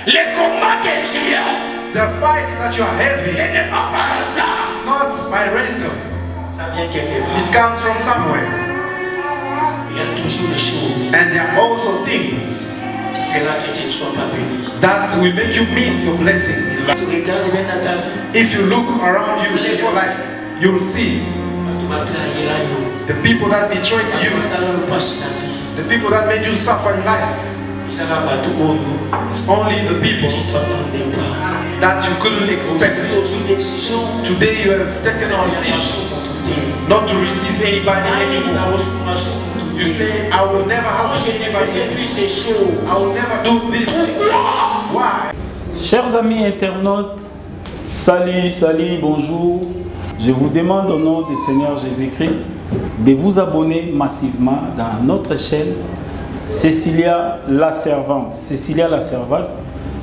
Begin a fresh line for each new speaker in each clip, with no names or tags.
Les combats que tu as,
the fights that you are having,
ce n'est pas par hasard.
it's not by random.
Ça vient quelque part.
It comes from somewhere.
Il y a toujours des choses
And there are also things
qui feront que tu ne sois pas béni.
that will make you miss your blessing.
Si tu regardes bien dans ta vie,
If you look around you in your life, you will see
tu vas trahir
the people that betrayed you,
ça leur passe la vie.
the people that made you suffer in life.
Ils auront pas tout au lieu.
It's only the people
Tu t'attendais pas.
that you couldn't expect.
Aujourd'hui, décision.
Today you have taken a decision not to receive anybody anymore. You say, I will never have anybody. I will never do this. Why?
Chers amis internautes, salut, bonjour. Je vous demande au nom du Seigneur Jésus-Christ de vous abonner massivement dans notre chaîne Cécilia la Servante. Cécilia la Servante,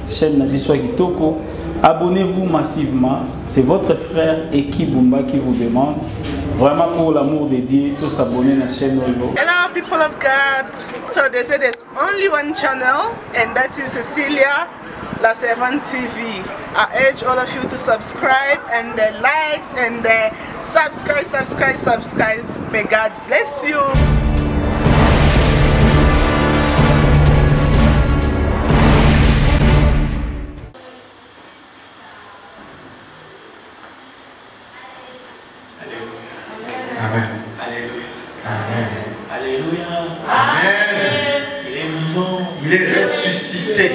chaîne Nabiswa Kitoko. Abonnez-vous massivement. C'est votre frère Eki Bumba qui vous demande. Vraiment pour l'amour de Dieu, tous s'abonner à la chaîne.
Hello people of God. So they say there's only one channel and that is Cécilia La Servante TV. I urge all of you to subscribe and likes and subscribe. May God bless you.
Amen.
Alléluia.
Amen.
Alléluia.
Amen.
Il est vivant.
Il est ressuscité.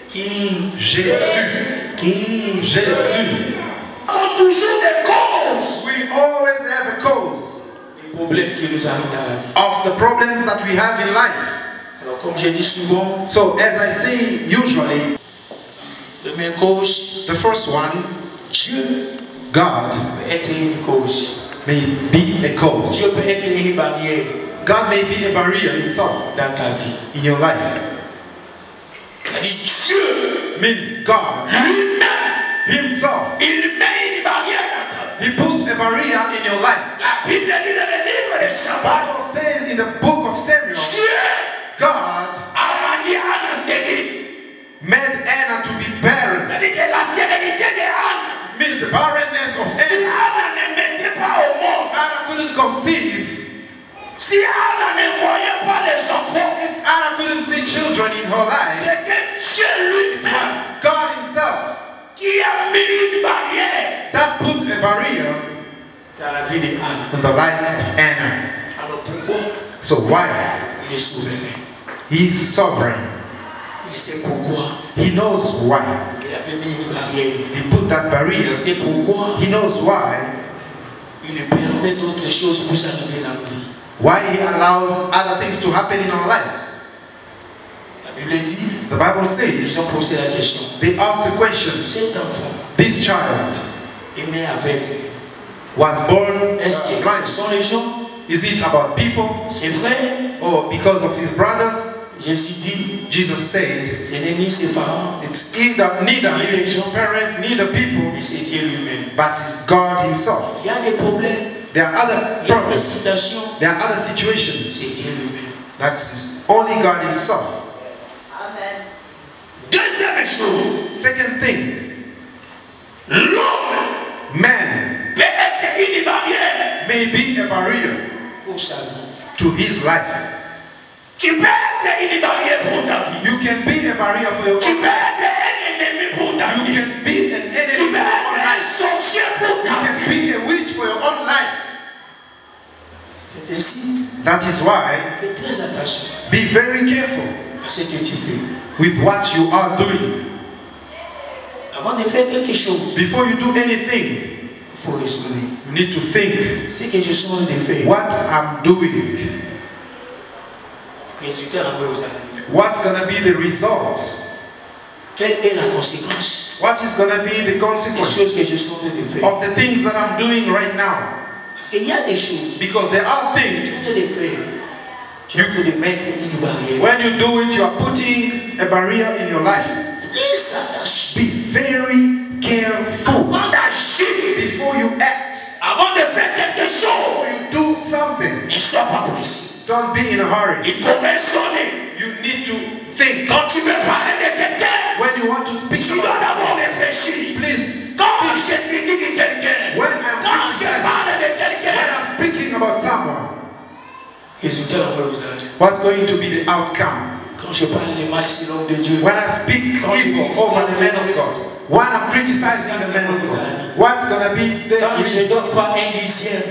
Qui?
Jésus.
Qui?
Jésus.
On toujours des causes.
We always have a cause
Des problèmes qui nous arrivent dans la vie.
of the problems that we have in life.
Alors comme j'ai dit souvent,
So as I say usually,
première cause,
the first one,
Dieu
God
peut être une cause.
may be a cause.
Dieu peut être une barrière
God may be a barrier himself
dans ta vie.
in your life.
C'est-à-dire Dieu
Means God
lui-même,
himself.
il met une barrière dans ta vie.
He puts a barrier in your life.
La Bible dit dans le livre de
The
Sabat,
Bible says in the book of Samuel,
Dieu
God
a rendu Anne stérile.
made Anna to be barren.
C'est-à-dire que la stérilité de Anne,
Means the barrenness of
si
Anna.
Anne ne mettait pas au monde,
Anna couldn't conceive.
si Anne ne voyait pas les enfants,
If Anna couldn't see children in her life,
c'était Dieu
it
lui-même
was God himself
qui a mis une barrière
that put a barrier
dans la vie de Anne.
in the life of Anna.
Alors pourquoi?
So why?
Il est souverain.
He's sovereign.
Il sait pourquoi.
He knows why.
Il avait mis une barrière.
He put that barrier.
Il sait pourquoi.
He knows why.
Il permet d'autres choses pour s'arriver dans nos vies.
Why he allows other things to happen in our lives.
La Bible dit,
The Bible
ils
says,
ont posé la question.
they asked the question,
Cet enfant
this child
est né aveugle.
was born
Est-ce que ce
blind.
sont les gens?
Is it about people
C'est vrai.
or because of his brothers?
Jésus dit,
Jesus said,
ce n'est ni ses parents,
it's neither his parent, neither people,
mais c'est Dieu lui-même.
but it's God himself.
Il y a des problèmes,
There are other
il y a des
problems,
situations,
there are other situations.
c'est Dieu lui-même.
That's only God himself.
Deuxième chose,
Second thing,
l'homme
man
peut être une barrière
may be a barrier
pour sa vie.
to his life.
Tu peux être une barrière pour ta vie.
You can be a barrier for your
Tu
own
peux
life.
être un ennemi pour ta
You
vie.
can be an
Tu
enemy
peux
for your
être
own
un
life.
sorcier pour
You
ta
can
vie.
be a witch for your own life.
C'est ainsi.
That is why
Fais très attention
be very careful
à ce que tu fais.
with what you are doing.
Avant de faire quelque chose,
Before you do anything,
il faut raisonner.
you need to think
Ce que je suis en train de faire,
what I'm doing.
résultat dans mes analyses.
What's gonna be the result?
Quelle est la conséquence
What is gonna be the
des choses
consequence
que je suis en train de faire?
of the things that I'm doing right now?
Parce qu'il y a des choses
Because there are
que tu
things,
essaies de faire. Tu as de mettre une barrière.
when you do it, you are putting a barrier in your life.
Très attention.
Be very careful
Avant d'agir,
before you act.
avant de faire quelque chose,
Before you do something,
ne sois pas pressé.
don't be in a hurry.
Il faut raisonner.
You need to think.
Quand tu veux parler de quelqu'un,
When you want What's going to be the outcome?
Quand je parle de mal sur l'homme de Dieu,
When I speak evil over the man of God, when I'm criticizing the man of God, what's going to be the
quand je ne
result?
donne pas un dixième,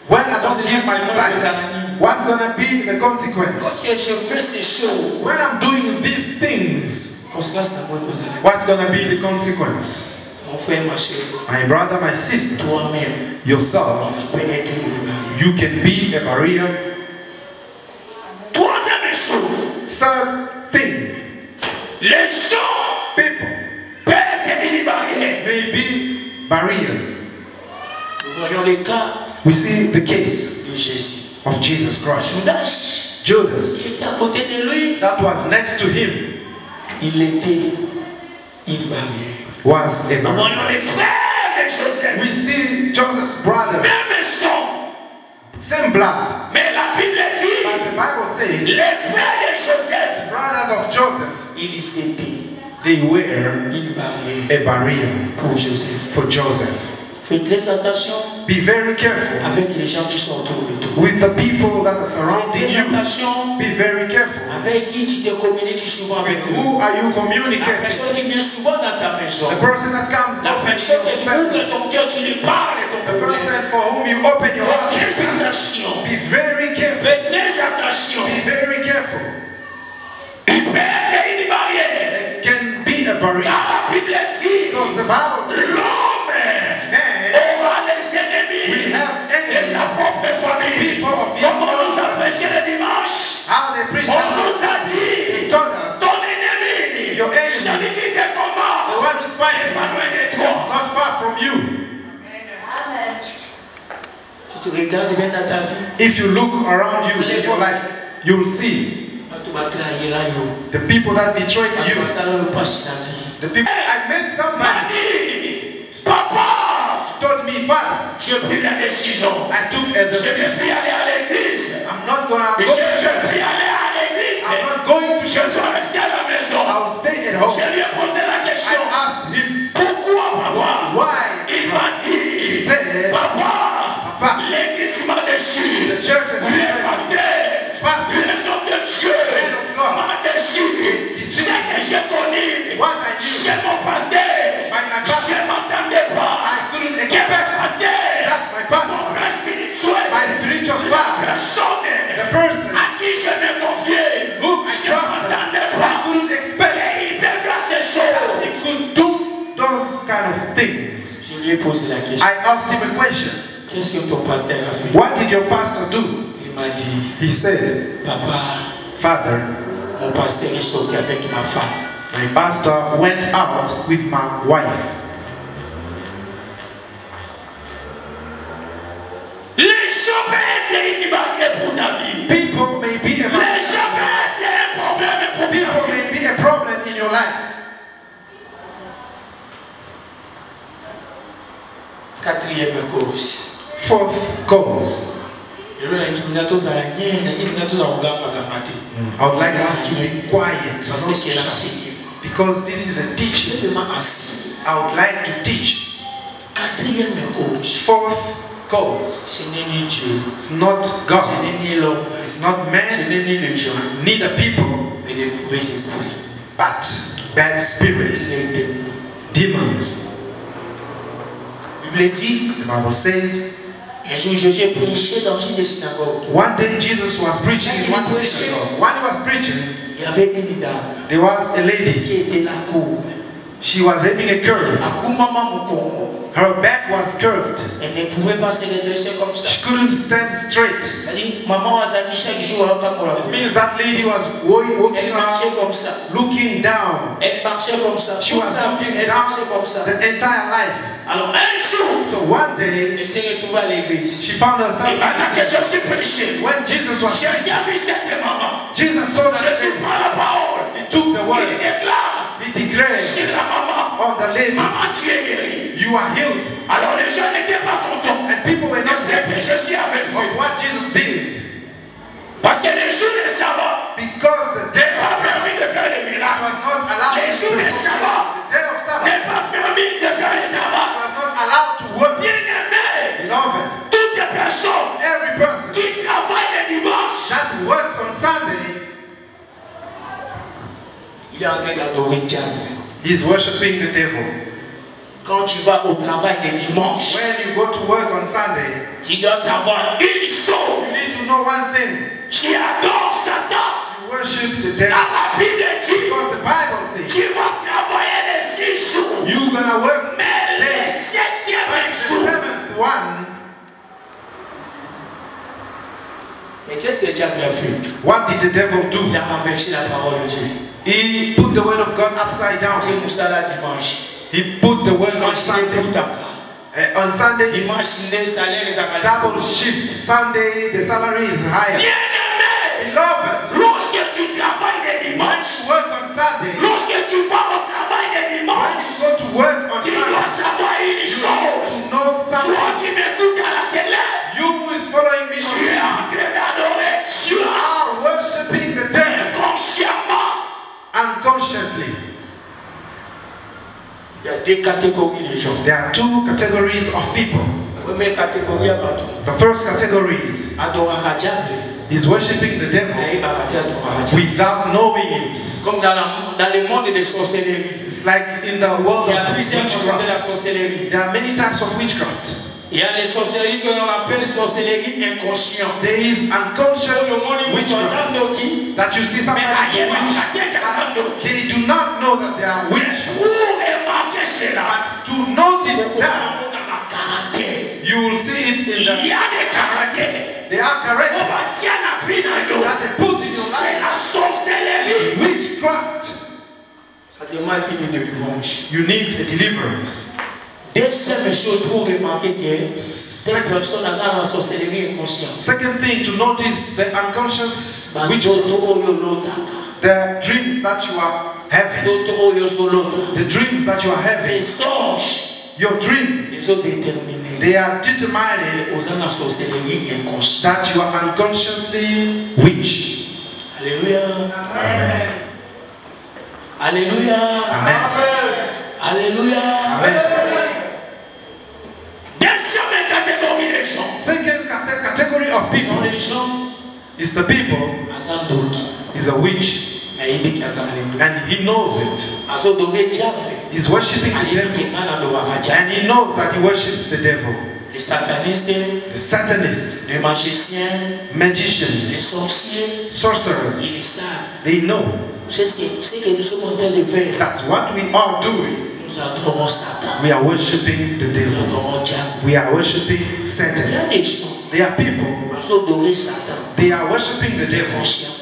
When I don't give my time, what's going to be the consequence?
lorsque je fais ces choses,
When I'm doing these things,
conséquence n'a pas besoin.
what's going to be the consequence?
Mon frère, ma soeur,
My brother, my sister,
toi-même,
yourself,
tu peux être une barrière.
you can be a barrier.
Troisième chose,
Third thing,
les gens
people
peuvent être une barrière.
may be barriers.
Nous voyons le cas
We see the case
de Jésus.
of Jesus Christ.
Judas,
Judas,
qui était à côté de lui,
that was next to him,
il était une barrière.
was a
Nous
barrier.
voyons les frères de Joseph,
We see Joseph's brothers,
même sang,
same blood.
mais la Bible
But
dit,
the Bible
les
says,
frères de Joseph,
brothers of Joseph,
ils étaient
they were
une barrière
a barrier
pour Joseph.
for Joseph.
Faites très attention
Be very careful
avec les gens qui sont autour de toi.
with the people that are
Faites
surrounding
très
you.
attention
Be very careful.
avec qui tu te communiques souvent avec eux.
Who are you
La
communicating?
personne qui vient souvent dans ta maison.
The person that comes
La
often
personne
to
que tu
your family.
ouvres ton cœur, tu lui parles de ton
The
problème.
person for whom you open your heart
Faites
to
très
speak.
attention.
Be very careful.
Faites très attention.
Be very careful.
Il peut être une barrière.
Can be a barrier.
Car la Bible dit,
Because the Bible says,
l'homme
man,
aura les ennemis
we have
de
enemies.
sa propre famille.
People of
Comme
your
on nous a prêché le dimanche,
how they preach
on
that.
nous a
They
dit,
told us,
ton ennemi,
Your enemy.
celui qui te
the
combat,
one who's
n'est
fighting
pas loin de
is
toi.
not far from you.
Si tu regardes bien dans ta vie,
If you look around you in your life, you'll see
tu vas trahir
the people that betrayed
tu
you.
vas savoir le passe dans la vie.
The people I met
M'a
somebody
dit, papa,
told me, Father,
j'ai pris la décision.
I took a
Je ne vais
decision.
plus aller à l'église.
I'm not gonna
Je
go to
ne vais
church.
plus aller à l'église.
I'm not going to
Je
church.
dois rester à la maison.
I'll stay at home.
Je lui ai posé la
I
question.
asked him,
Pourquoi, papa?
why?
Il m'a dit,
said,
papa,
Papa,
l'église m'a déçu.
the church has
Les
been
pasteurs, les hommes de Dieu
Man of God.
m'ont déçu. Ce que j'ai connu,
What I knew.
chez mon pasteur,
My pastor.
je ne m'attendais pas.
I couldn't
Que
expect.
mon pasteur,
That's my pastor.
mon père spirituel,
My spiritual
la
father,
personne
the person
à qui je me confiais,
whom I
je ne
trusted,
m'attendais
I
pas.
couldn't expect.
Et il peut faire ces
He
choses.
could do those kind of things.
Je lui ai posé la question.
I asked him a question.
Qu'est-ce que ton pasteur a fait?
What did your pastor do?
Il m'a dit,
He said,
papa,
Father,
mon pasteur est sorti avec ma femme.
my pastor went out with my wife.
Les gens peuvent être une barrière pour ta vie.
People may be a
Les gens peuvent être un problème pour ta
people
vie.
may be a problem in your life.
Quatrième cause.
Fourth cause.
I would
I would like us to be quiet,
Parce
not
que c'est
shout,
l'enseignement.
because this is a teaching.
Je vais m'enseigner.
I would like to teach.
Quatrième cause.
Fourth cause.
Ce n'est ni Dieu.
It's not
Ce
God.
n'est ni l'homme.
It's not
Ce
man.
n'est ni les gens.
It's neither people,
Mais les mauvais esprits.
but bad spirits,
Les démons.
demons.
La Bible dit,
The Bible says,
un jour Jésus prêchait dans une des synagogues.
one day Jesus was preaching in one synagogue. When he was preaching,
Il y avait une dame
there was a lady.
qui était la courbe.
She was having a curve.
À Koumama Mukongo.
Her back was curved.
Elle ne pouvait pas se redresser comme ça.
She couldn't stand straight.
C'est-à-dire, maman a dit chaque jour à l'autre.
It means that lady was walking
Elle marchait
around,
comme ça.
looking down.
Elle marchait comme ça.
She
Toute
was
sa vie,
looking
elle marchait comme
down
ça.
the entire life.
Alors un jour,
So one day,
elle s'est retrouvée à l'église.
she found
Et
herself.
pendant que je suis prêché,
When Jesus was
j'ai
preaching,
vu cette maman.
Jesus saw that
Jésus
lady.
prend la parole.
He took the
Il
word.
déclare
He declared
sur la maman.
on the lady,
Maman, tu es guérie.
you are healed.
Alors les gens n'étaient pas contents
And people were
de
not
ce que
happy
Jésus avait
of
fait.
what Jesus did.
Parce que les jours de sabbat
Because the day
n'est
of
pas
Sabbath
permis de faire des miracles.
was not allowed
Les
to
jours
do.
de sabbat
The day of Sabbath
n'est pas permis de faire des tabacs.
was not allowed to work.
Bien-aimé,
Beloved,
toutes les personnes
every person
qui travaillent le dimanche
that works on Sunday He's worshiping the devil.
Quand tu vas au travail le dimanche,
When you go to work on Sunday,
tu dois savoir une chose.
you need to know one thing.
Tu adores Satan.
You worship the
Dans
devil.
la Bible dit,
Because the Bible says,
tu vas travailler les 6 jours.
you're gonna work 6
Mais le
days.
7e
But the
jour.
7th one,
Mais qu'est-ce que le diable a fait?
what did the devil do?
Il a renversé la parole de Dieu.
He put the word of God upside down.
C'est pour ça là dimanche.
He put the word on
Dimanche, il est
Sunday.
foutaka.
On Sunday,
Dimanche, il est salaire et ça
double shift. Sunday, the salary is higher.
Bien-aimé,
Beloved,
lorsque tu travailles le
when
dimanche,
you work on Sunday,
lorsque tu vas au travail le
when
dimanche,
you go to work on
tu dois
Sunday,
savoir une
you
chose.
need to know
Toi
something.
qui m'écoutes à la télé,
You who is following me
tu es
on
en train d'adorer Dieu
are worshiping the devil
inconsciemment.
unconsciously.
Il y a 2 catégories de gens.
There are 2 categories of people.
Première catégorie, abatou.
The first category is
Adorera diable.
he's worshiping the devil
Mais il va rater adorera diable.
without knowing it.
Comme dans le monde des sorcelleries.
It's like in the world
Il y a
of
plusieurs façons de
witchcraft.
la sorcellerie.
There are many types of witchcraft.
Il y a les sorcelleries que l'on appelle sorcellerie inconsciente.
There is unconscious
Le monde
witchcraft
qui
that you see
mais
somebody
ailleurs,
witch. They do not know that they are witch.
Pour remarquer cela,
But to notice that,
caractère.
you will see it in
Il y
the
a des caractères.
they are
On
correct
va dire la vie dans yo.
that they put in your
C'est
life.
la sorcellerie.
Witchcraft.
Ça demande une délivrance.
You need a deliverance.
Deuxième chose pour remarquer que cette personne a dans la sorcellerie inconsciente.
Second thing to notice the unconscious witchcraft. The dreams that you are having. The dreams that you are
Les
having.
songes,
Your dreams.
ils sont déterminés.
They are determining
Aux gens la sorcellerie inconsciente.
that you are unconsciously witch.
Alléluia.
Amen.
Alléluia.
Amen.
Alléluia.
Amen.
Deuxième catégorie de gens.
Second category of
Sont
people
les gens
is the people
azandoki.
is a witch
Mais il dit qu'azandoki.
and he knows it.
Azodoré diable.
He's worshiping the
Il dit
devil
qu'il adorera diable.
and he knows that he worships the devil.
Les satanistes,
The satanists,
les magiciens, les
magicians,
sorciers,
sorcerers,
ils savent.
they know
C'est ce que nous sommes en train de faire.
that what we are doing,
Nous adorons Satan.
we are worshiping the
Nous
devil.
adorons diable.
We are worshiping
Il y
Satan.
a des gens
There are people,
qui ont adoré Satan
they are worshiping the devil.
inconsciemment.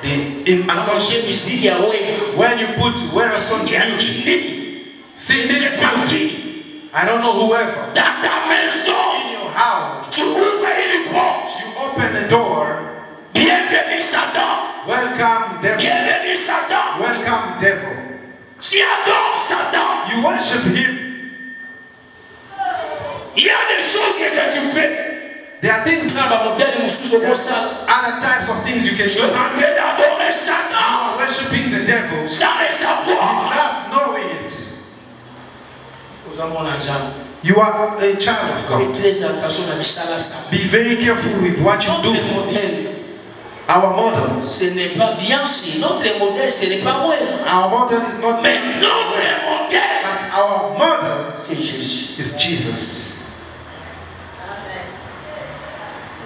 They, in
Quand j'ai
unconscious.
musique, il y a ouais.
When you put where a song
Il y a
music,
signé.
see
Il
this
n'est pas
music.
qui.
I don't know whoever.
Dans ta maison,
In your house,
tu ouvres une porte.
you open a door.
Bienvenue Satan.
Welcome devil.
Bienvenue Satan.
Welcome devil.
Tu adores Satan.
You worship him.
Il y a des choses que tu fais.
There are things,
Ça va modèle mususu comme ça.
other types of things you can
Tu es
do.
en train d'adorer
You
Satan
are worshiping the devil
sans le savoir.
without knowing it.
Nous avons l'argent.
You are a child of
Fais
God.
très attention à ça.
Be very careful with what you
Notre
do.
modèle,
Our model.
ce n'est pas bien si. Notre modèle, ce n'est pas moi.
Our model is not
Mais notre modèle,
but our model
c'est Jésus.
is Jesus.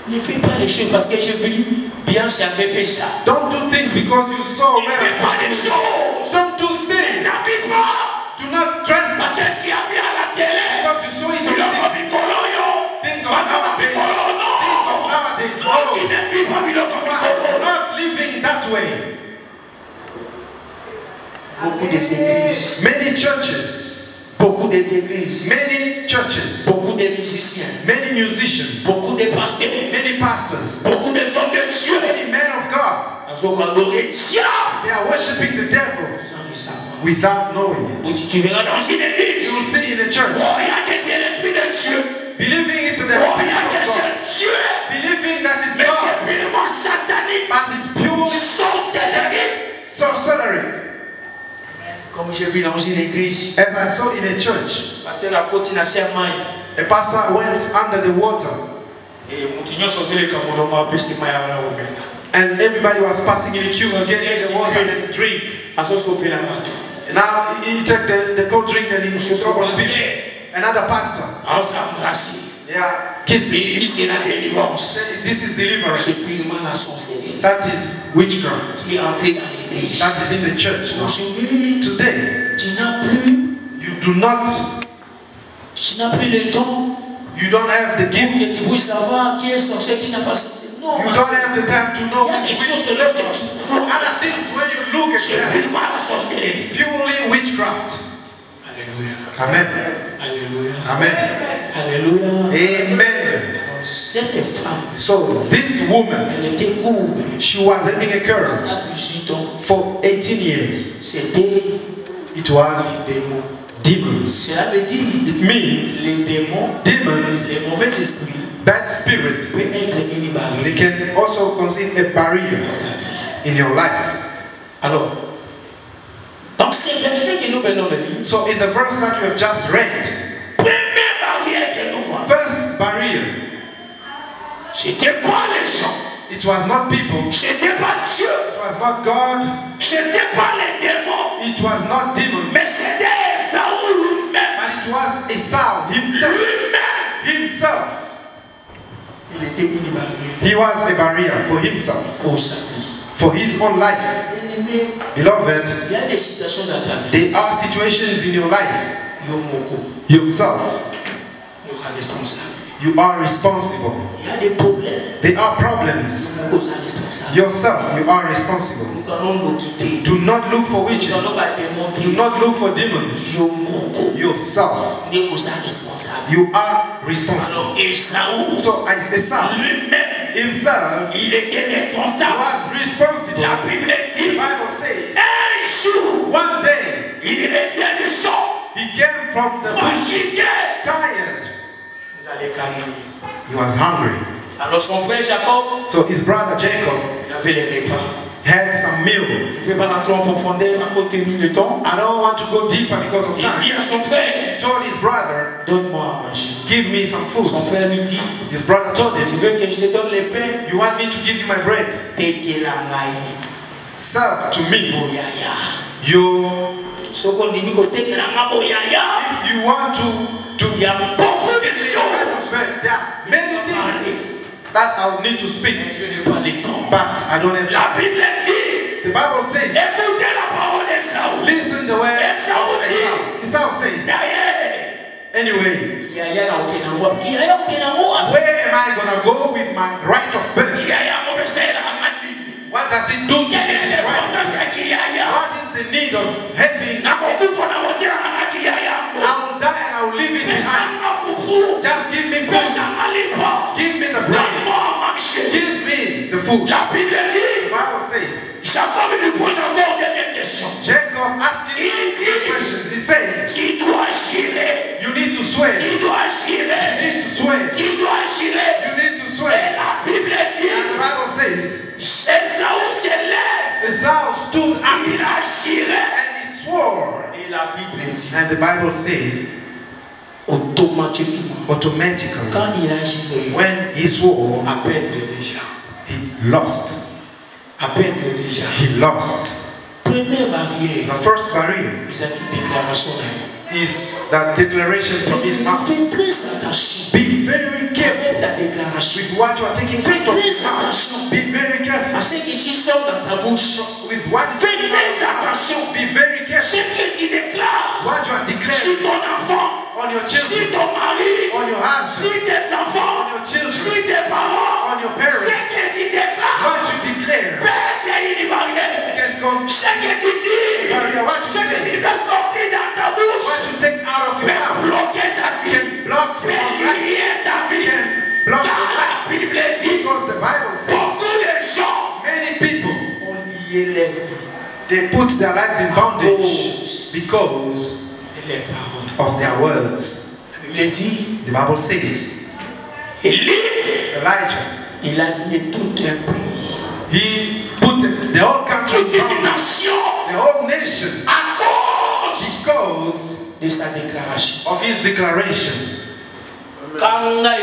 Ne fais pas les choses parce que je vis bien si avait fait ça.
Don't do things because you saw
Ne fais pas des
where.
choses.
Don't do things.
Ne vis pas.
Do not dress
Parce que tu as vu à la télé.
because you saw it
Tu
on
l'as
TV.
pas bicolo yo.
Things of
Pas comme
nowadays.
bicolo,
Things of
non.
nowadays.
Toi, tu
No.
ne vis pas bicolo comme
You are
bicolo.
not living that way.
Beaucoup des églises.
Many churches,
Beaucoup des églises.
many churches,
Beaucoup de musiciens.
many musicians,
Beaucoup de pasteurs.
many pastors,
Beaucoup de hommes de Dieu.
many men of God,
Ils ont adoré diable
they are worshiping the devil
sans le savoir.
without knowing
Ou
it.
tu verras dans une église.
You will see in a church,
Croyant que c'est l'Esprit de Dieu.
believing it's the
Croyant
Spirit
que
of God,
c'est Dieu.
believing that is
Mais
God,
c'est purement satanique.
but it's purely
Sorcellerie.
sorcery.
Comme j'ai vu dans une église.
As I saw in a church,
Parce que la côte n'a pas maille.
a pastor went under the water,
Et Moutinho sorcelé comme on m'a appelé c'est maille à la omega.
and everybody was passing in a queue, getting the water and drink.
À ce sopé la bateau.
Now he took the cold drink and he threw on people. Another pastor. Yeah, kissing. This is deliverance. That is witchcraft. That is in the church now. Today, you do not. You don't have the gift. You don't have the time to know which other things when you look at them. It's purely witchcraft. Amen.
Alléluia.
Amen.
Alléluia.
Amen.
Cette femme,
so this woman,
elle était courbe.
She was having a curve for 18 years. It was demons.
Cela veut dire,
it means
les démons,
demons,
les mauvais esprits,
bad spirits,
peut être une barrière.
They can also constitute a barrier in your life.
Alors, dans ces versets que nous venons de lire,
so in the verse that we have just read,
première barrière que nous voyons,
first barrier,
c'était pas les gens.
It was not people.
C'était pas Dieu.
It was not God.
C'était pas les démons.
It was not demons.
Mais c'était Esaü lui-même.
But it was Esau himself.
Lui-même.
Himself.
Il était une barrière.
He was a barrier for himself.
Pour sa vie.
For his own life. Beloved,
il y a des situations dans ta vie.
There are situations in your life. Yourself.
Nous sommes responsables.
You are responsible.
Il y a des problèmes.
There are problems. Yourself, you are responsible. Do not look for witches. Do not look for demons. Yourself. You are responsible. So as Esau himself, was responsible. The Bible says, one day, he came from the bush tired. He was hungry.
Alors son frère Jacob,
so his brother Jacob,
il avait les repas.
Had some meal.
Je ne vais pas rentrer en profondeur à cause de temps.
I don't want to go deeper because of time.
Il dit à son frère,
he told his brother,
donne-moi à manger.
Give me some food.
Son frère lui dit,
his brother told him,
tu veux que je te donne les pains?
You want me to give you my bread? Sell to me. If you want to
il y a beaucoup de choses.
There are many things that I will need to speak. But I don't have
la Bible dit,
the Bible says,
écoutez la parole d'Esaü.
Listen the way Esau says. Anyway, where am I gonna go with my right of birth? What does it do to me? What is the need of having? I will die and I will leave it behind. Just give me food. Give me the bread. Give me the food. The Bible says, Jacob asking questions. He says, you need to swear. You need to swear. You need to swear. And the Bible says, Esau stood up and he swore. And the Bible says, automatically, when he swore, he lost. He lost. The first barrier is that declaration from his mouth. Be very careful with what you are taking out of his mouth. Be very careful with what is in your mouth. Be very careful what you are declaring on your children, on your husband, on your children, on your parents. What you declare can come. What you say, what you take out of your mouth can block your life, can block your life. Because the Bible says many people, they put their lives in bondage because of their words. The Bible says Elijah, he put the whole country, the whole nation, because of his declaration. Eli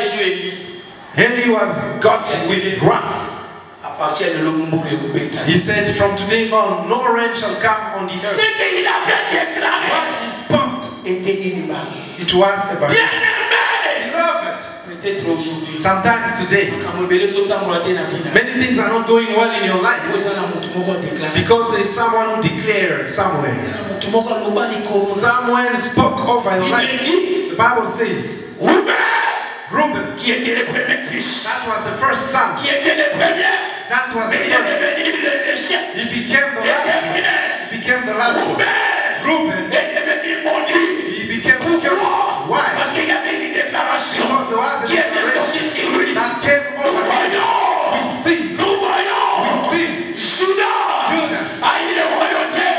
got with wrath He said, from today on, no rain shall come on the
Ce
earth.
qu'il avait déclaré
What he spoke,
était une barrière.
it was a barrier.
Bien-aimé,
Beloved,
peut-être aujourd'hui,
sometimes today, many things are not going well in your life because there is someone who declared somewhere. Someone spoke over your life. The Bible says, Reuben,
qui était le premier fils,
that was the first son.
qui était le premier,
That was the
mais il est
first.
devenu le chef.
He became the last one. He became the last one. Reuben,
est devenu maudit.
he became the
Pourquoi?
curse. Why?
Parce qu'il y avait une déclaration
Because there was a
qui était sortie sur lui.
that came
Nous
over him.
voyons,
We see,
nous voyons,
we see
Judas a eu la royauté.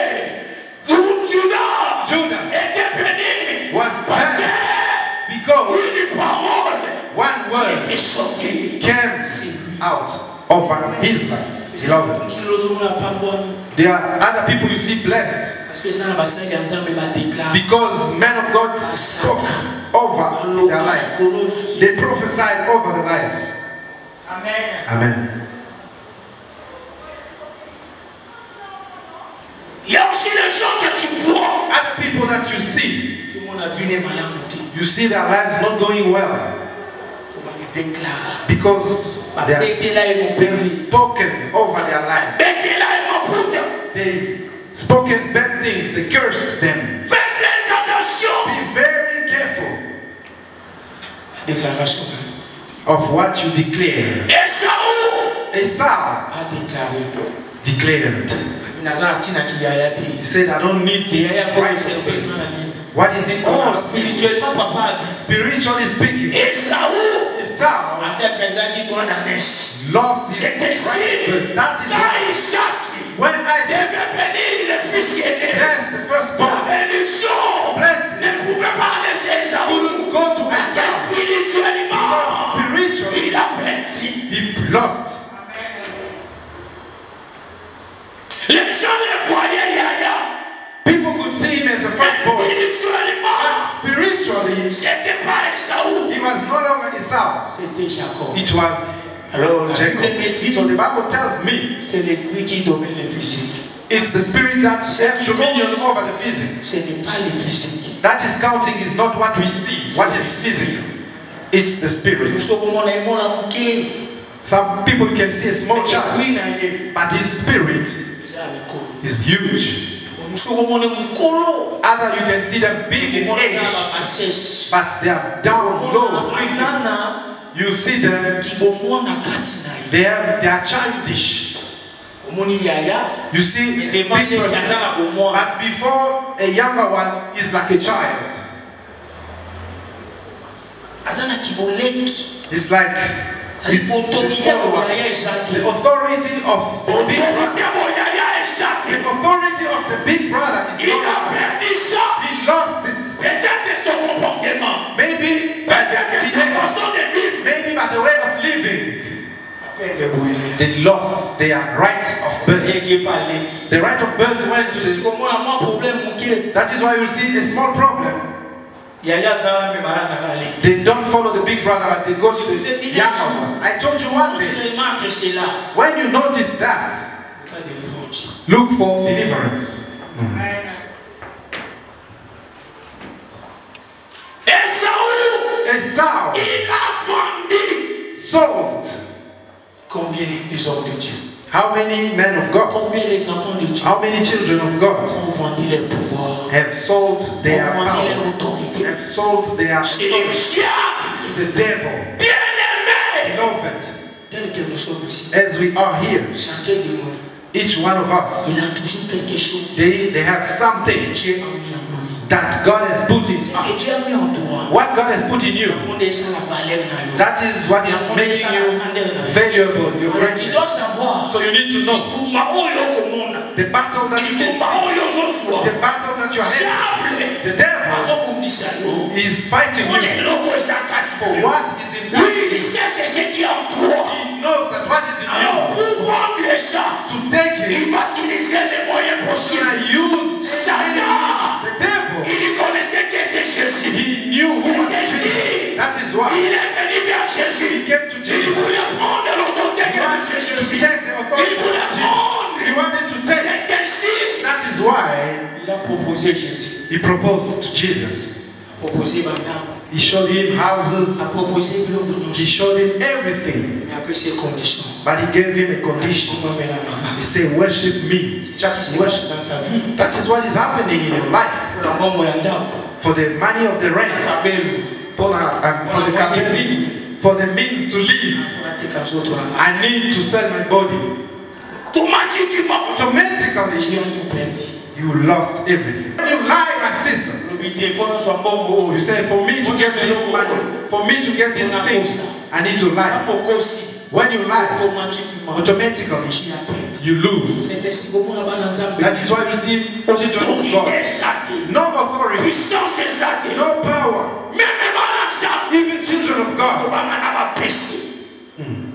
Judas était béni
was
parce
bad
que
because
une parole
one word
était sortie.
came out over his life. Beloved, there are other people you see blessed because men of God spoke over their life. They prophesied over their life.
Amen.
Amen.
Il y a aussi les gens que tu vois.
Other people that you see their lives not going well because they are spoken over their life. They spoken bad things, they cursed them. Be very careful of what you declare. Esau declared. He said, I don't need this right of faith. What is it called? Spiritually speaking, Esau lost his right. That is why when Isaac blessed the firstborn, blessed couldn't go to Isaac because spiritually he lost. People could see him as a firstborn, but spiritually he was no longer Esau. It was Jacob. So the Bible tells me it's the spirit that has dominion over the physics. That is counting is not what we see, what is physical. It's the spirit. Some people can see a small child, but his spirit is huge. Other you can see them big in age, but they are down low. You see them, they are childish. You see a big person, but before a younger one is like a child. It's like the authority of the big brother. The authority of the big brother is not. He lost it. Maybe by the way of living. They lost their right of birth. The right of birth went to the... That is why you see a small problem. They don't follow the big brother, but they go to the younger one. I told you one day, when you notice that, look for deliverance. Esau sold.
Combien des hommes de Dieu?
How many men of God?
Combien les enfants de Dieu?
How many children of God
ont vendu leur pouvoir?
have sold their
Ont vendu
power?
leur autorité?
Have sold their
C'est le
authority
diable.
to the devil.
Bien-aimé.
Beloved,
Tel que nous sommes ici,
as we are here,
chacun de nous,
each one of us,
il a toujours quelque chose
they have something
que Dieu a mis en nous.
that God has put in
Et
us.
Dieu a mis en toi.
What God has put in you,
On est sans la valeur dans eux.
that is what is making you valuable. Your
Alors tu dois
greatness.
savoir.
So you need to know
Tuma oyo komona.
the battle that you can
Tuma
see,
oyo zoswa.
the battle that you are having. The
Diable.
devil
Azokumisha yo.
is fighting
On
you.
est loco zakati
For
yo.
what is inside
Oui, il
you.
cherche ce qui est en toi.
He knows that what is in
Alors
you.
pour prendre ça,
To take
il
it,
va utiliser les moyens
to
possibles.
use
Satan,
the devil.
il connaissait qui était Jésus.
He knew who was Jesus. That is why
Il est venu vers
he
Jésus.
came to
Il
Jesus.
voulait prendre l'autorité
He
que
wanted
Dieu
to
Jésus.
take the He proposed to Jesus.
Proposé bandako.
He showed him houses.
A proposé biloko
He
nyonso.
showed him everything.
Mais après ces conditions.
But he gave him a condition.
Kumamela mama.
He said, worship me.
Ça qui se passe dans ta vie.
That is what is happening in your life.
Pour la mbongo ya ndako.
For the money of the rent.
Tabelo.
For the capital. For the means to live.
Fonateka nzoto na nga.
I need to sell my body.
Automatiquement.
Automatically,
Tu as tout perdu.
you lost everything. When you lie, my sister, you say, for me to get this money, for me to get these things, I need to lie. When you lie, automatically, you lose. That is why we see children of God. No authority, no power. Even children of God,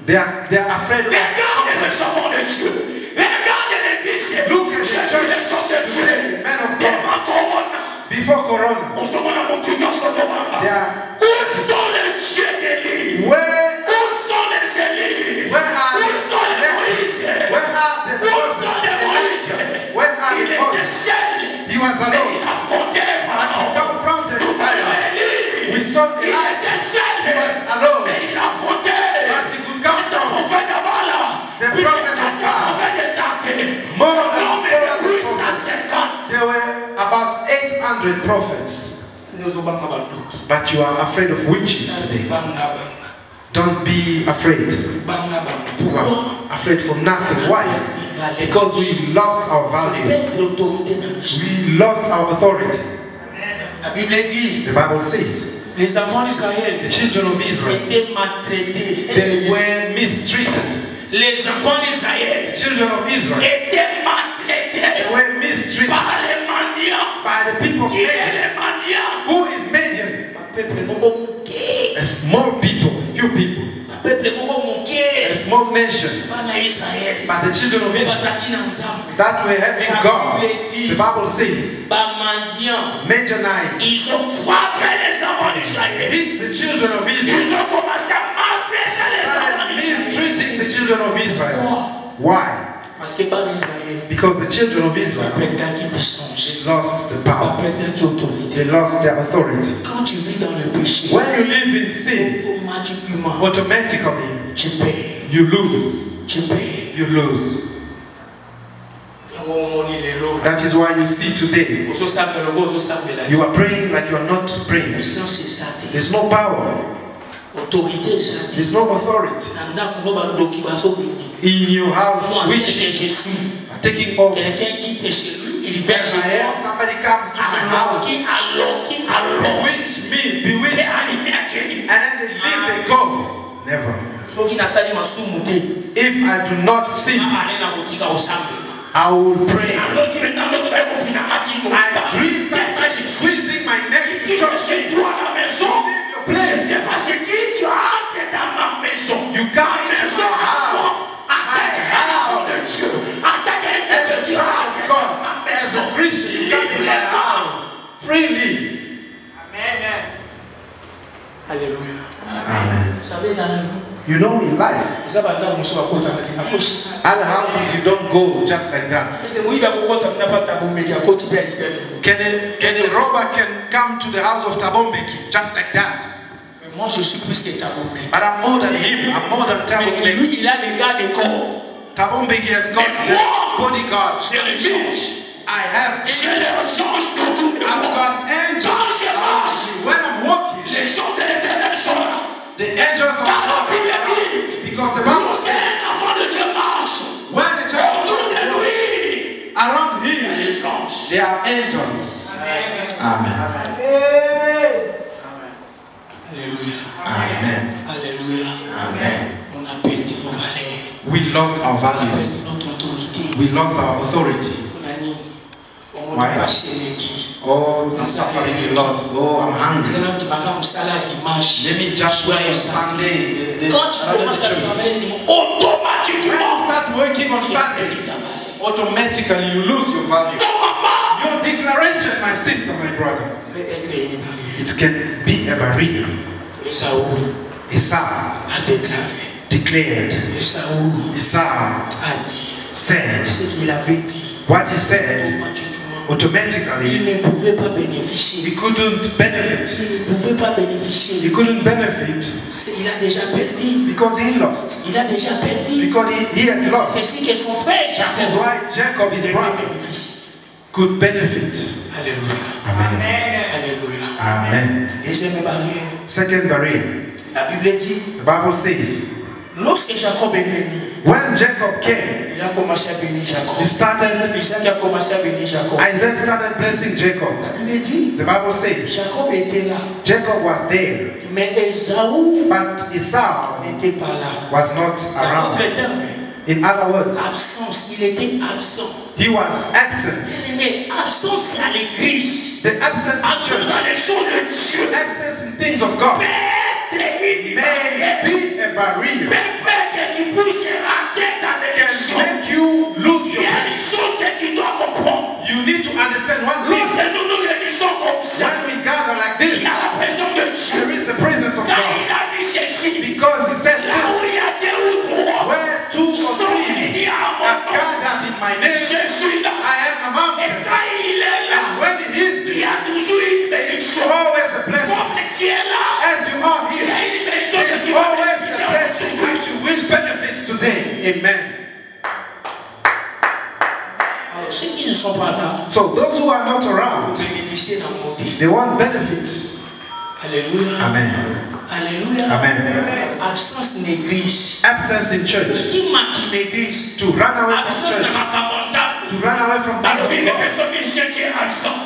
they are afraid of God. Look at the church today, men of God. Before Corona,
Où sont
they are
les élites?
where are
Où sont les Moïse?
Where are the
Où sont les Moïse?
Where are
Il
the
était seul.
He was
Et
alone.
il affrontait
He
Pharaon.
confronted
Nous voyons
Pharaoh.
Élie.
We saw
Il
Elijah.
était seul.
He was alone.
Et il affrontait.
But he could
Quand
come
un
from
prophète avant là,
the
plus de
prophet of
400
God.
prophètes étaient.
More than
Non, mais
400
plus à
prophets.
50.
There were about 800 prophets. But you are afraid of witches today. Don't be afraid. You are afraid for nothing. Why? Because we lost our value. We lost our authority. The Bible says
Les enfants d'Israël
the children of Israel,
étaient maltraités.
they were mistreated.
Les enfants d'Israël
The children of Israel,
étaient maltraités
they were mistreated
par les mendiants.
by the people of
Qui est
Midian.
les mendiants?
Who is Midian?
Peuple moko muke.
A small people, a few people,
Peuple moko muke.
a small nation.
Bana Israël.
But the children of Israel
Bazaki na nzambe.
that were having God, the Bible says,
Ba mendiants.
Midianites
Ils ont frappé les enfants d'Israël.
hit the children of Israel,
Ils ont commencé à maltraiter les enfants
and
d'Israël.
mistreating the children of Israel. Why?
Parce que Bana Israël.
Because the children of Israel
Perdaki puissance.
lost the power.
Perdaki autorité.
They lost their authority.
Quand tu vis dans le péché,
When you live in sin,
automatiquement,
automatically
tu perds.
you lose.
Tu perds.
You lose. That is why you see today, you are praying like you are not praying. There's no power. There's no authority. In your house, witches are taking over. Somebody comes to my house, bewitch me, bewitch me, and then they leave, they go. Never. If I do not sin, I will pray. I dream sometimes squeezing my neck to church. Leave your place. You can't enter my house. As a Christian, you come to my house freely.
Alléluia.
Amen.
Vous savez, dans la vie,
You know, in life, other houses you don't go just like that. Can a robber can come to the house of Tabombeki just like that?
Moi, je suis plus que Tabombeki.
But I'm more than him. I'm more than
Mais
Tabombeki.
lui, il a des gars de corps.
Tabombeki has got the bodyguards.
C'est les anges.
I have
C'est les anges autour de
I've
moi.
got angels.
Quand je marche,
When I'm walking,
les anges de l'éternel sont là.
the angels of
Car la Bible
God.
dit,
Because the Bible
lorsqu'un
says,
enfant de Dieu marche,
when the child
autour de
walks
lui,
around
il y a
him,
les anges.
they are angels. Amen.
Alléluia.
Amen.
Alléluia.
Amen.
On a perdu nos valeurs.
We lost our
On a
values.
perdu notre autorité.
We lost our authority.
On a dit, on
Why?
n'a pas chez les qui.
Oh, I'm suffering a lot. Oh, I'm hungry.
Let
Let me just work on Sunday.
Quand tu commences à travailler,
When
automatiquement,
you start working on
tu
Sunday,
perds ta valeur.
automatically you lose your value.
Ton maman
Your declaration, my sister, my brother,
peut être une barrière.
it can be a barrier.
Esaü
Esau
a déclaré.
declared,
Esaü
Esau
a dit
said
ce qu'il avait dit.
what he said,
Automatiquement,
automatically,
Il ne pouvait pas bénéficier.
he couldn't benefit.
Il ne pouvait pas bénéficier.
He couldn't benefit
Parce qu'il a déjà perdu.
because he lost.
Il a déjà perdu.
Because he had
C'est
lost.
ainsi que son frère
That is
Jacob
why Jacob, his
devait
brother,
bénéficier.
could benefit.
Alléluia.
Amen.
Alléluia.
Amen.
Deuxième barrière.
Second barrier.
La Bible dit,
The Bible says,
lorsque Jacob est venu,
when Jacob came,
il a commencé à bénir Jacob.
he started,
Isaac a commencé à bénir Jacob.
Isaac started blessing Jacob.
La Bible dit,
The Bible says,
Jacob était là,
Jacob was there,
mais Esaü
but Esau
n'était pas là.
was not
En
around.
d'autres termes,
In other words,
absence, il était absent.
he was absent.
Mais absence à l'église,
The absence in
absence
church,
dans les choses de Dieu,
absence in things of God,
peut être une barrière,
may be a barrier.
peut faire que tu puisses rater ta
Can
élection.
make you lose
Il y
your
a
way.
des choses que tu dois comprendre.
You need to understand one thing.
Lorsque nous nous réunissons comme ça,
When we gather like
il
this,
y a la présence de Dieu.
there is the presence of
Quand
God.
il a dit ceci,
Because he said,
là où il y a deux ou trois,
where two or
sont
three
réunis à
are
mon nom,
gathered in my name,
je suis là.
I am among
Et
them.
quand il est là,
When it is
il y a toujours une bénédiction.
always a blessing.
Comme tu es là,
As you are
il y
here,
a une bénédiction que
it's
tu vas
always
bénéficier
a blessing
aujourd'hui.
which you will benefit today. Amen.
Alors, ceux qui ne sont pas là,
So those who are not
pour
around,
bénéficier d'un motif.
they won't benefit.
Alléluia.
Amen.
Alléluia.
Amen.
Absence néglige.
Absence in church.
Qui m'a qui néglige?
To run away from
Absence de
church.
ma camarade.
To run away from
Alors,
things
il y a
of God.
personne qui est absent.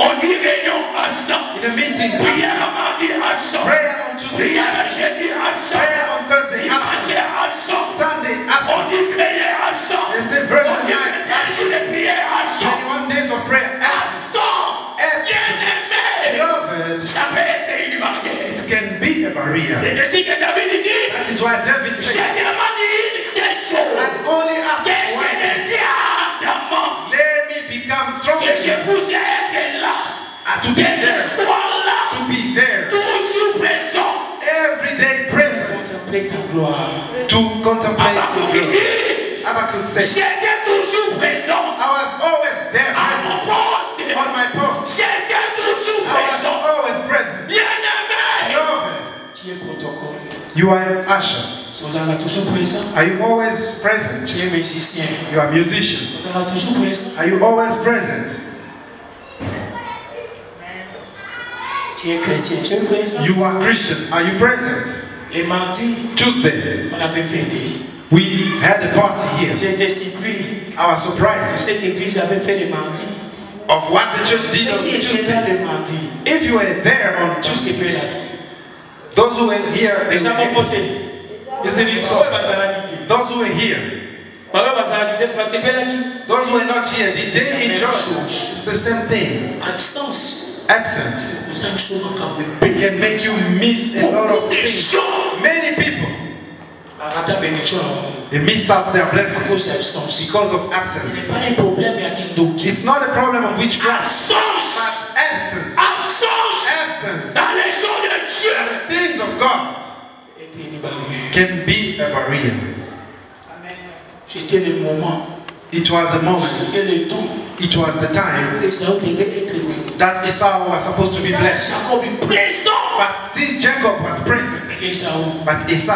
On dit réunion absent.
In a meeting,
Prière à mardi absent.
prayer on Tuesday,
Prière à jeudi absent.
prayer on Thursday,
Dimanche absent.
Sunday,
On dit prière absent.
They say version
On dit
9,
21 jours de prière absent.
21 days of prayer.
Absent. Bien-aimé.
Beloved,
Ça peut être une barrière.
it can be a barrier.
C'est ainsi que David dit.
That is why David
J'ai
said,
demandé une seule chose.
I only ask
Que
one
je
thing.
désire ardemment.
Let me become
Que
stronger.
je puisse être là.
To
Que
be
je
there.
sois là.
To be there.
Toujours présent.
Every day present.
Contempler ta gloire.
To contemplate
Habakkuk
your
dit.
glory. Habakkuk said,
J'étais toujours présent.
I was always there
À
present.
mon poste.
On my post.
J'étais toujours
I was
présent.
always present.
Bien-aimé.
Beloved,
Tu es protocole.
you are an usher.
Vous êtes toujours présent.
Are you always present?
Tu es musicien.
You are a musician.
Vous êtes toujours présent.
Are you always present?
Tu es chrétien. Tu es présent.
You are Christian. Are you present?
Les mardis,
Tuesday,
on avait fêté.
we had a party here.
J'étais surpris.
I was surprised
Cette église avait fait les mardis.
of what the church did
Ceux
on
qui étaient là
Tuesday.
le mardi,
If you were there on
tout
Tuesday,
se peut la dire.
those who were here,
Les gens vont voter.
isn't it
Ouais,
so?
bazala guité.
Those who were here,
Ouais, bazala guité, c'est pas se peut la dire.
those who were not here, did they enjoy? It's the same thing.
Absence.
Absence
Vous avez chose makambo épais.
can make you miss a lot
Beaucoup
of
de
things.
gens
Many people,
arrêtent bénédiction là-bas.
they missed out their
À
blessing
cause d'absence.
because of
Ce n'est
absence.
pas un problème à Kindoki.
It's not a problem of witchcraft,
Absence.
but absence.
Absence.
Absence.
Dans les choses de Dieu.
Things of God
Était une barrière.
can be a barrier.
C'était le moment.
It was a moment,
C'était le temps
it was the
où
time
Esaü devait être béni.
that Esau was supposed to be blessed.
Jacob est présent.
But still Jacob was present.
Esaü
But Esau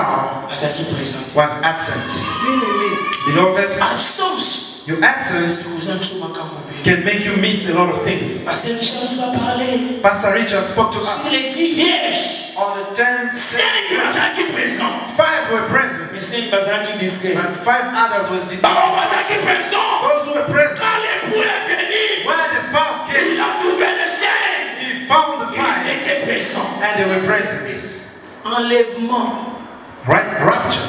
azalaki présent.
was absent.
Bien-aimé,
Beloved,
absence.
your absence
Vous avez chose makambo épais.
can make you miss a lot of things.
Pasteur Richard nous a parlé.
Pastor Richard spoke to us.
Sur les 10 vierges,
On the 10th,
5 bazalaki présents.
5 were present,
Mais 5 bazalaki distraits.
and 5 others was did.
Baba bazalaki présents.
Those who were present,
Quand l'époux est venu,
when the spouse came,
il a trouvé les 5.
he found the 5
Ils étaient présents.
and they were present.
Enlèvement.
Right? Rapture.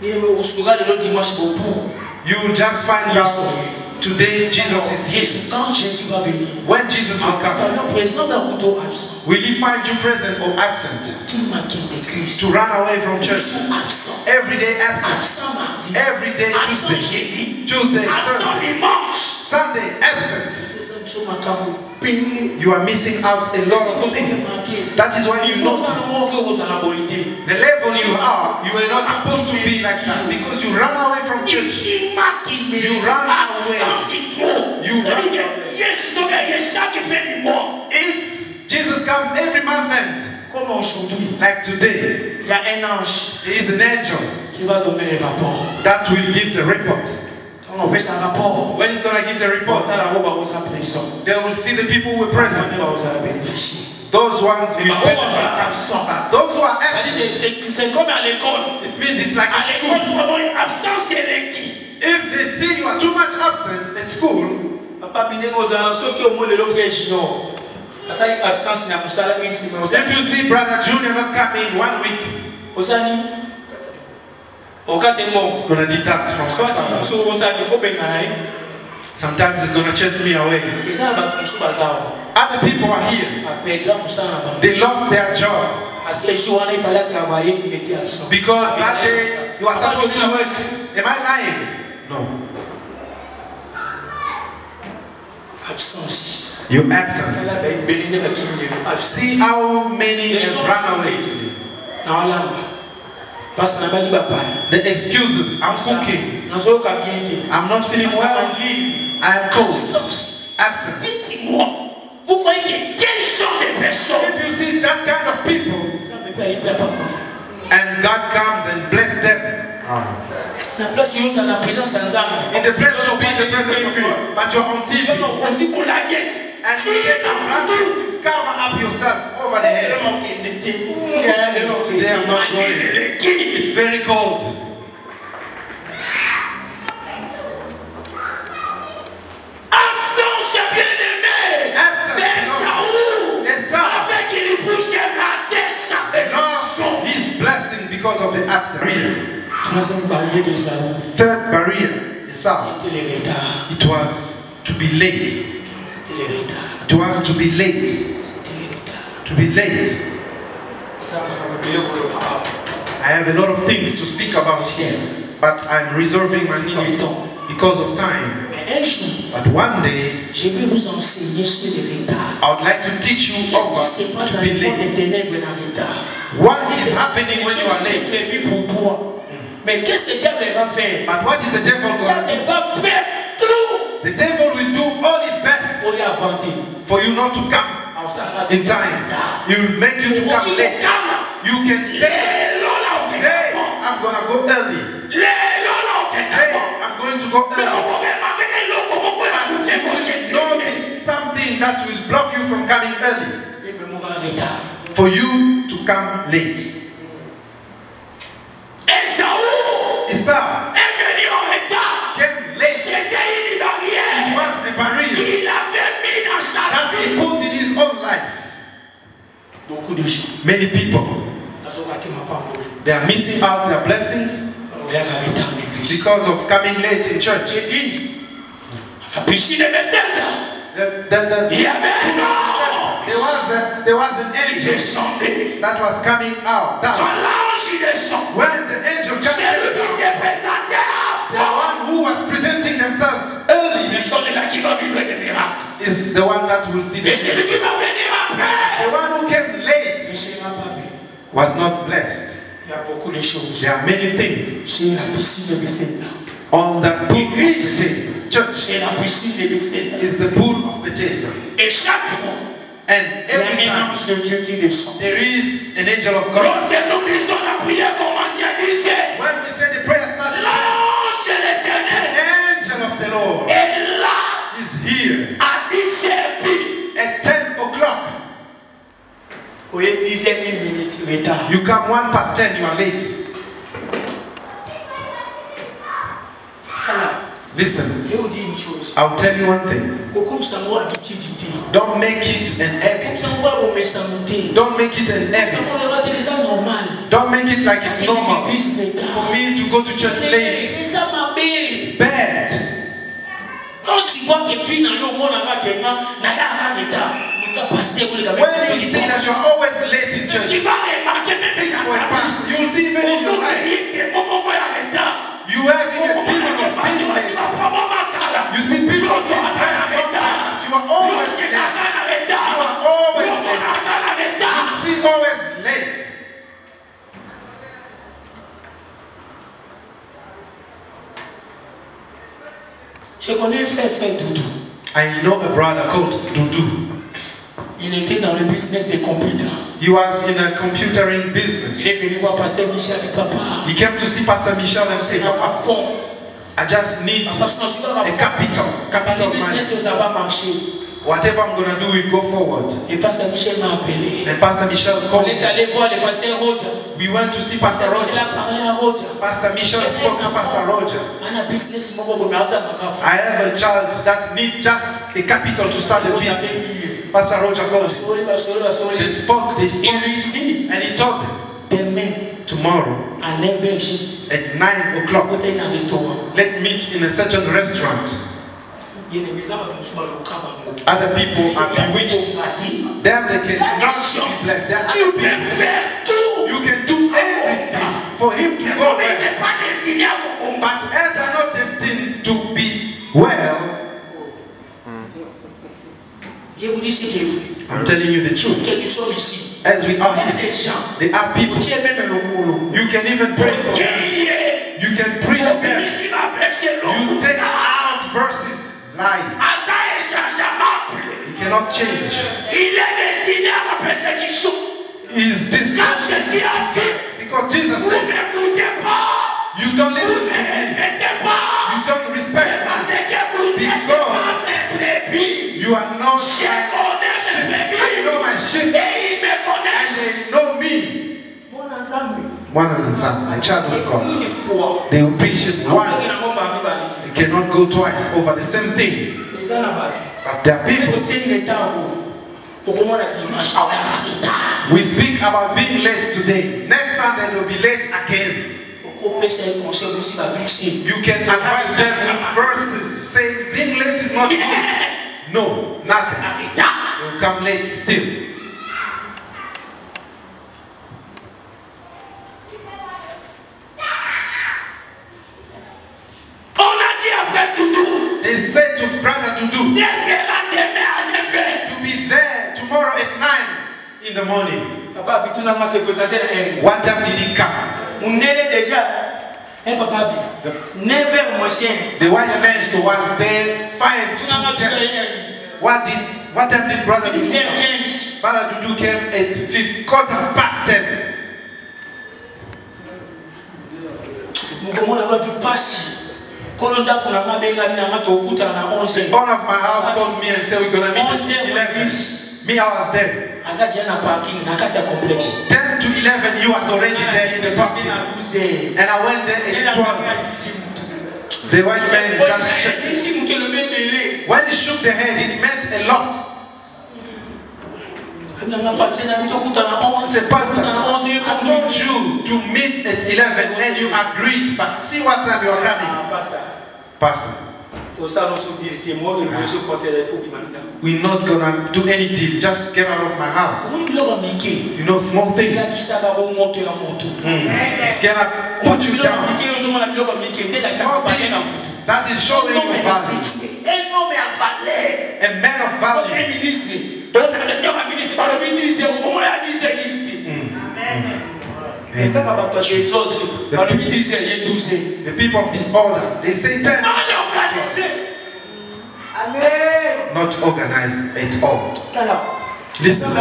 Bien-aimé, on se regarde le dimanche beaucoup.
You will just find out today Jesus is here.
Jésus, quand Jésus va venir,
When Jesus will come,
alors présent d'un couteau absent.
will he find you present or absent?
Qui m'a quitté Christ?
To run away from church.
Toujours absent.
Every day absent.
Absent mardi.
Every day
Absent
Tuesday.
jeudi.
Tuesday,
Absent
Thursday,
dimanche.
Sunday absent.
C'est une
You are missing out a lot of things. That is why you notice the level you are. You are not supposed to be like that because you run away from church. You run away. You run away. If Jesus comes every month end, like today, there is an angel that will give the report. When he's going to give the report, they will see the people who were present. Those ones will benefit. Those who are absent, it means it's like a school. If they see you are too much absent at school, if you see Brother Junior not coming 1 week, it's going to deduct from my salary. Sometimes it's going to chase me away. Other people are here. They lost their job. Because that day you are supposed to work. Am I lying? No. Your absence. See how many have run away today. The excuses, I'm cooking, I'm not feeling well, I am cold, absent. If you see that kind of people, and God comes and bless them, in the place of being in the presence of God, but you're on TV, and you get a blanket, cover up yourself over the head. They are not going. It's very cold. He's blessing because of the absence. Third barrier is it was to be late. It was to be late. To be late. I have a lot of things to speak about here, but I'm reserving myself because of time. But one day, I would like to teach you over to be late. What is happening when you are late? But what is the devil going to do? The devil will do all his best for you not to come in time. He will make you to come late. You can say, hey, I'm going to go early. Hey, I'm going to go early. Notice something that will block you from coming early. For you to come late. Esau came late. It was a barrier that he put in his own life. Many people, they are missing out their blessings because of coming late in church. There was an angel that was coming out. When the angel came, the one who was presenting themselves early is the one that will see the one who came late was not blessed. There are many things on the pool of Bethesda. Church is the pool of Bethesda. And every time there is an angel of God. When we say the prayer starts, the angel of the Lord is here at 10 o'clock. You come 1:10, you are late. Listen, I'll tell you one thing. Don't make it an habit. Don't make it an habit. Don't make it like it's normal for me to go to church late. It's bad. When you see that you're always late in church, you will see even in your life. You You have a demon of business. You see people sometimes, you are always late. You are always late. You see always late.
Je connais frère Doudou.
I know a brother called Doudou.
Il était dans le business des computers.
He was in a computering business.
Il est venu voir Pasteur Michel et papa.
He came to see Pastor Michel and say, Papa, I just need a capital money. Whatever I'm going to do will go forward.
Et Pasteur Michel m'a appelé.
And Pastor Michel called
On est allé voir le pasteur Roger.
We went to see Pastor Roger.
Il a parlé à Roger.
Pastor Michel spoke to Pastor Roger. I have a child that needs just a capital to start a business. Pastor Roger called him. They spoke, and he told them, tomorrow at 9 o'clock, let's meet in a certain restaurant. Other people are bewitched. Them they cannot be blessed. They are you can do anything for him to go well. But as they are not destined to be well, I'm telling you the truth. As we are here, there are people. You can even pray for them. You can preach them. You take out verses. Lying. He cannot change. Is this because Jesus said, you don't listen to me. You don't respect me. Because you are not my sheep. I know my sheep. And they know me. One and son, a child of God. They will preach it once. They cannot go twice over the same thing. But there are people. We speak about being late today. Next Sunday they'll be late again. You can advise them in verses saying being late is not good. No, nothing. They'll come late still. They said to brother to do to be there tomorrow at 9 in the morning. What time did he come? The white man was there 5 to 10. What time did brother Dudu come? Brother Dudu came at 10:15. One of my house called me and said we're gonna meet at 11. Me, I was there. 10 to 11, you was already there in the parking. And I went there at 12. The white man just shook. When he shook the head, it meant a lot. Say, Pastor, I told you to meet at 11 and you agreed, but see what time you are coming. Pastor, we're not gonna do any deal, just get out of my house. You know, small things. It's gonna put you down. That is showing you value. A man of value. The people of disorder, they say 10. Not organized at all. Listen.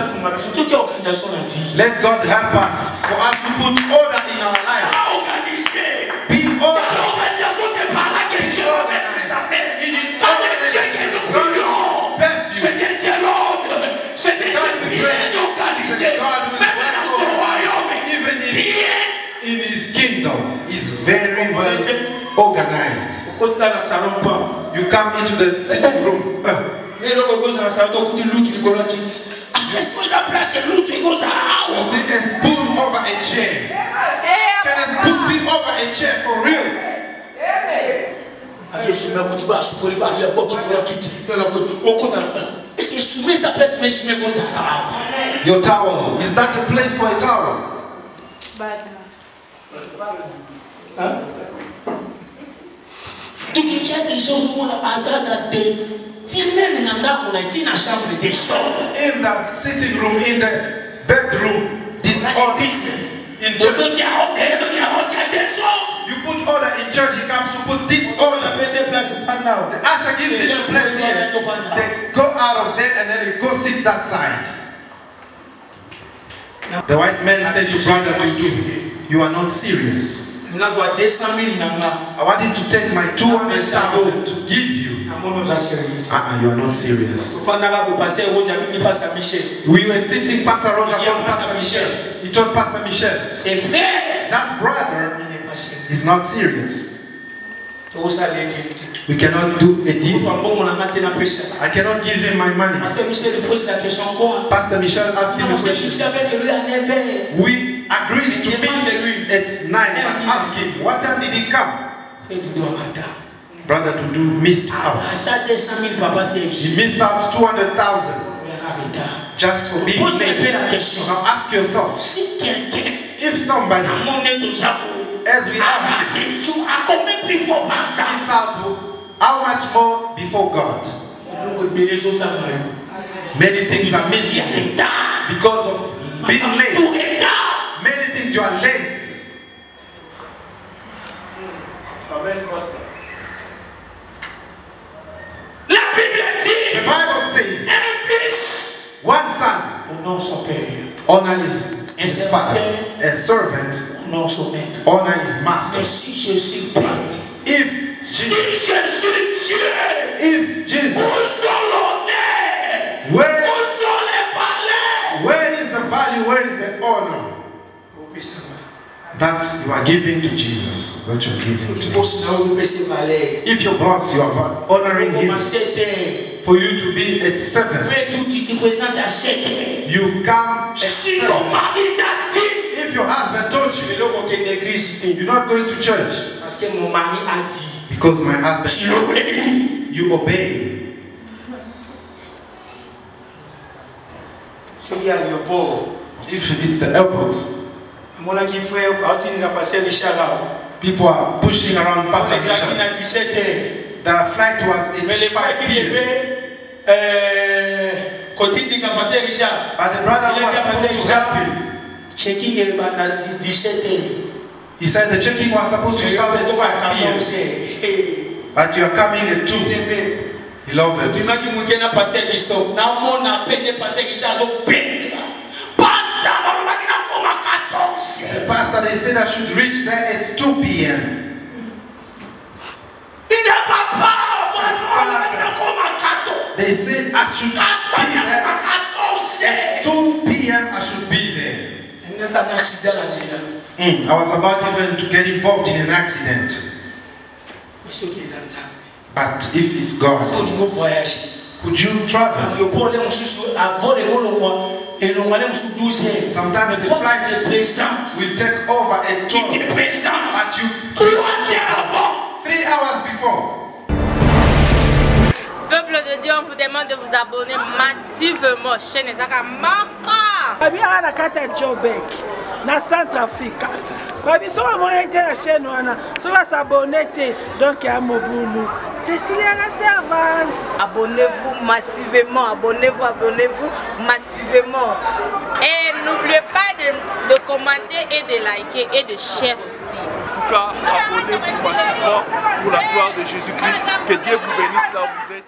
Let God help us for us to put order in our lives. Be order. In his kingdom is very well organized. You come into the sitting room. You see a spoon over a chair. Can a spoon be over a chair for real? Your towel, is that the place for a towel?
il y a des gens qui ont hasard de même dans la chambre des sortes.
In the sitting room, in the bedroom, disorder. In church, you put order in church, he comes to put disorder. The usher gives you a place here. They go out of there and then they go sit that side. The white man said to brother, you are not serious. I wanted to take my 200,000 to give you. You are not serious. We were sitting, Pastor Roger told Pastor Michel. He told Pastor Michel, that brother is not serious. We cannot do a deal. I cannot give him my money. Pastor Michel asked him a question. We agreed to meet at 9 and ask him, what time did he come? Brother Dudu missed out. He missed out 200,000 just for being late. Now ask yourself, if somebody, as we have miss out, how much more before God? Many things are missing because of being late. Many things you are late. The Bible says, one son honors his father, a servant honors his master. If Jesus, where is the value, where is the honor that you are giving to Jesus, that you are giving to him? If your boss, you are honoring him, for you to be at 7, you come at 7. If your husband told you, you're not going to church, because my husband, you obey. If it's the airport, people are pushing around Pastor Richard. The flight was at 5 p.m. But the brother was supposed to help him. He said the checking was supposed to start at 5 p.m. But you are coming at 2. Beloved. The pastor, they said I should reach there at 2 p.m. They said I should be there at 2 p.m. I should be there. I was about even to get involved in an accident. But if it's God, could you travel? Sometimes the flight will take over at 12, but you 3 hours before.
Peuple de Dieu, on vous demande de vous abonner massivement. Chaîne Ezaka Maka.
Babi ana kata Jobek na Centrafrique. Babi so abonné la chaîne wana, so va s'abonner donc à Mobulu. Cécilia la servante.
Abonnez-vous massivement, abonnez-vous massivement. Et n'oubliez pas de commenter et de liker et de share aussi.
En tout cas, abonnez-vous massivement pour la gloire de Jésus-Christ. Que Dieu vous bénisse là où vous êtes.